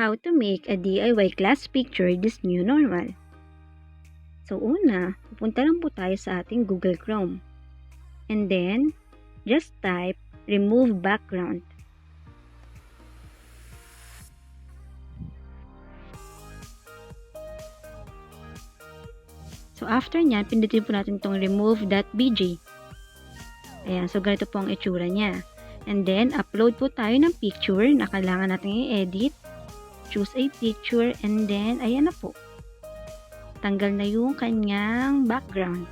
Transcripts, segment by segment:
How to make a DIY class picture this new normal. So una, pupunta lang po tayo sa ating Google Chrome. And then, just type remove background. So after nyan, pindutin po natin itong remove.bg. Ayan, so ganito po ang itsura niya. And then, upload po tayo ng picture na kailangan natin i-edit. Choose a picture and then, ayan na po. Tanggal na yung kanyang background.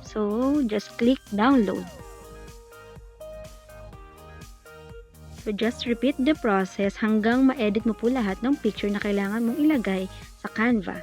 So, just click download. So, just repeat the process hanggang ma-edit mo po lahat ng picture na kailangan mong ilagay sa Canva.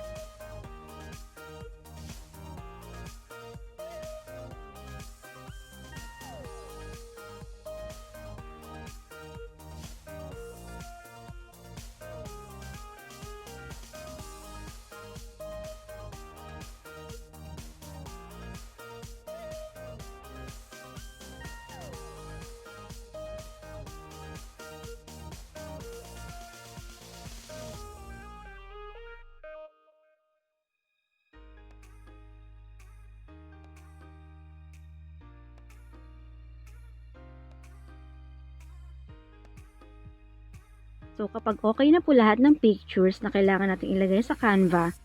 So, kapag okay na po lahat ng pictures na kailangan natin ilagay sa Canva,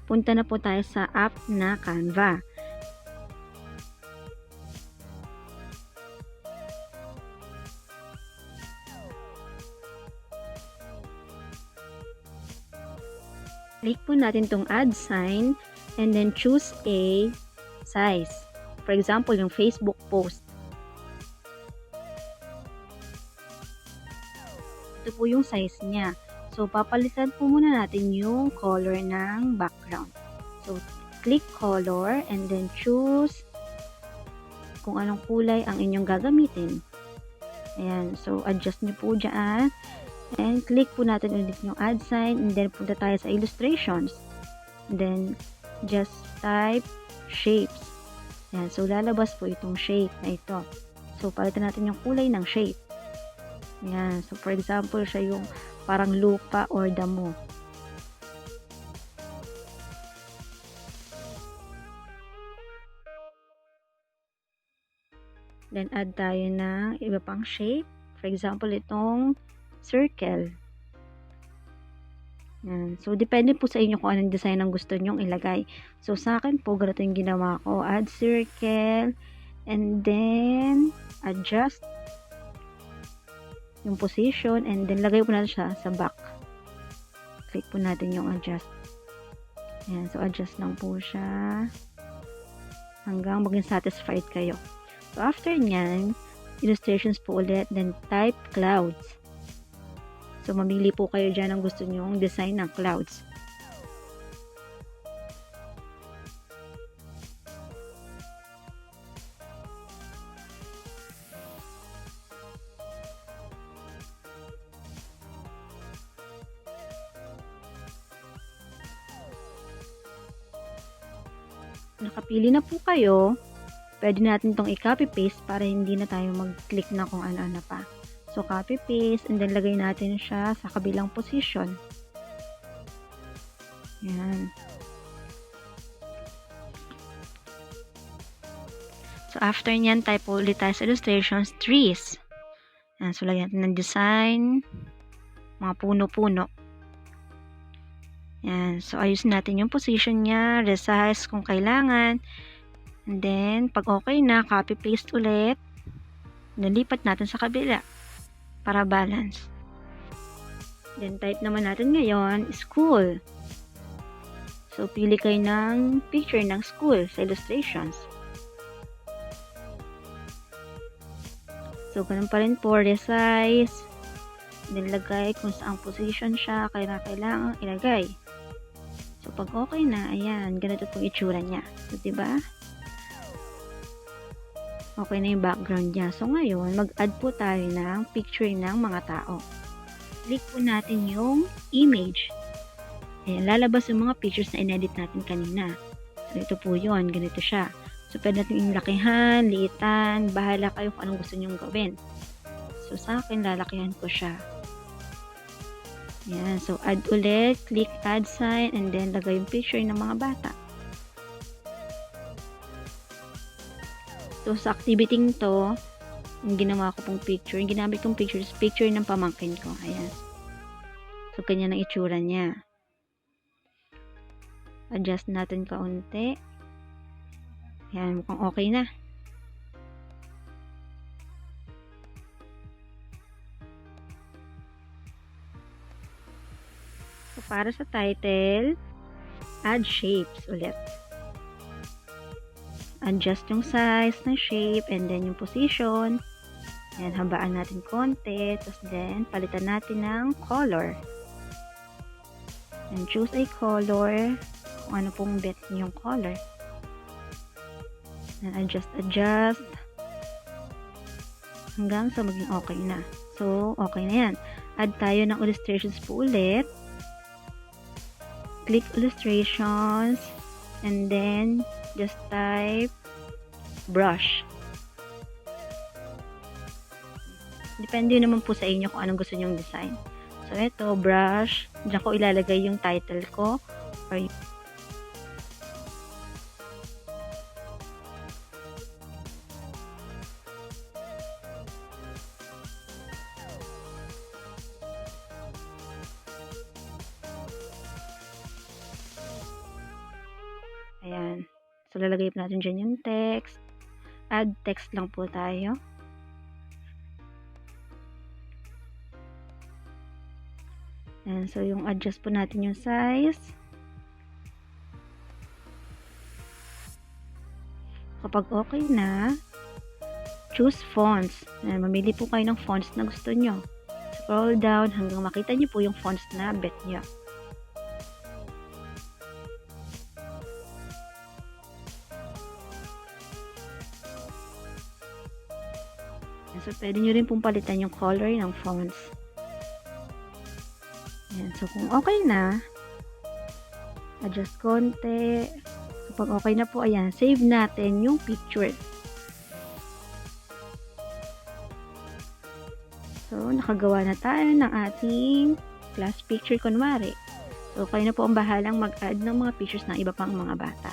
punta na po tayo sa app na Canva. Click po natin tong add sign and then choose a size. For example, yung Facebook post. Ito po yung size niya. So, papalitan po muna natin yung color ng background. So, click color and then choose kung anong kulay ang inyong gagamitin. Ayan. So, adjust nyo po dyan. And click po natin ulit yung add sign and then punta tayo sa illustrations. And then, just type shapes. Ayan. So, lalabas po itong shape na ito. So, palitan natin yung kulay ng shape. Yan. So, for example, siya yung parang lupa or damo. Then, add tayo ng iba pang shape. For example, itong circle. Yan. So, depende po sa inyo kung anong design ang gusto nyong ilagay. So, sa akin po, ganito yung ginawa ko. Add circle. And then, adjust yung position and then lagay po natin siya sa back. Click po natin yung adjust. Ayan, so adjust lang po siya hanggang maging satisfied kayo. So after nyan, illustrations po ulit, then type clouds. So mamili po kayo dyan ang gusto nyong design ng clouds. Nakapili na po kayo, pwede natin itong i-copy-paste para hindi na tayo mag-click na kung ano-ano pa. So, copy-paste and then lagay natin siya sa kabilang position. Yan. So, after nyan, type ulit tayo sa illustrations, trees. Yan. So, lagyan natin ng design, mga puno-puno. Yan. So, ayusin natin yung position niya, resize kung kailangan. And then, pag okay na, copy-paste ulit. Then, lipat natin sa kabila para balance. Then, type naman natin ngayon, school. So, pili kayo ng picture ng school sa illustrations. So, ganun pa rin po, resize. Then, lagay kung saan position siya, kailangan ilagay. So, pag okay na, ayan, ganito pong itsura niya. So, diba? Okay na yung background niya. So, ngayon, mag-add po tayo ng picture ng mga tao. Click po natin yung image. Ayan, lalabas yung mga pictures na inedit natin kanina. So, ito po yun. Ganito siya. So, pwede natin yung lakihan, liitan, bahala kayo kung anong gusto nyong gawin. So, sa akin, lalakihan ko siya. Yan. So, add ulit. Click add sign and then lagay yung picture ng mga bata. So, sa activity to, yung ginawa ko pong picture, yung ginamit kong picture is picture ng pamangkin ko. Ayan. So, kanya ng itsura niya. Adjust natin kaunti. Ayan, mukhang okay na. So, para sa title, add shapes ulit. Adjust yung size ng shape and then yung position. Ayan, habaan natin konti. Tapos then, palitan natin ng color. And choose a color. Kung ano pong bet yung color. And adjust. Hanggang sa maging okay na. So, okay na yan. Add tayo ng illustrations po ulit. Click illustrations. And then, just type brush. Depende naman po sa inyo kung anong gusto nyong design. So, ito, brush. Diyan ko ilalagay yung title ko. Or ayan. So, lalagay po natin dyan yung text. Add text lang po tayo. Ayan. So, yung adjust po natin yung size. Kapag okay na, choose fonts. Ayan, mamili po kayo ng fonts na gusto nyo. Scroll down hanggang makita nyo po yung fonts na bet nyo. So, pwede nyo rin pong palitan yung color ng fonts. Ayan. So, kung okay na, adjust konti. Kapag okay na po, ayan, save natin yung picture. So, nakagawa na tayo ng ating class picture kunwari. So, kayo na po ang bahalang mag-add ng mga pictures ng iba pang mga bata.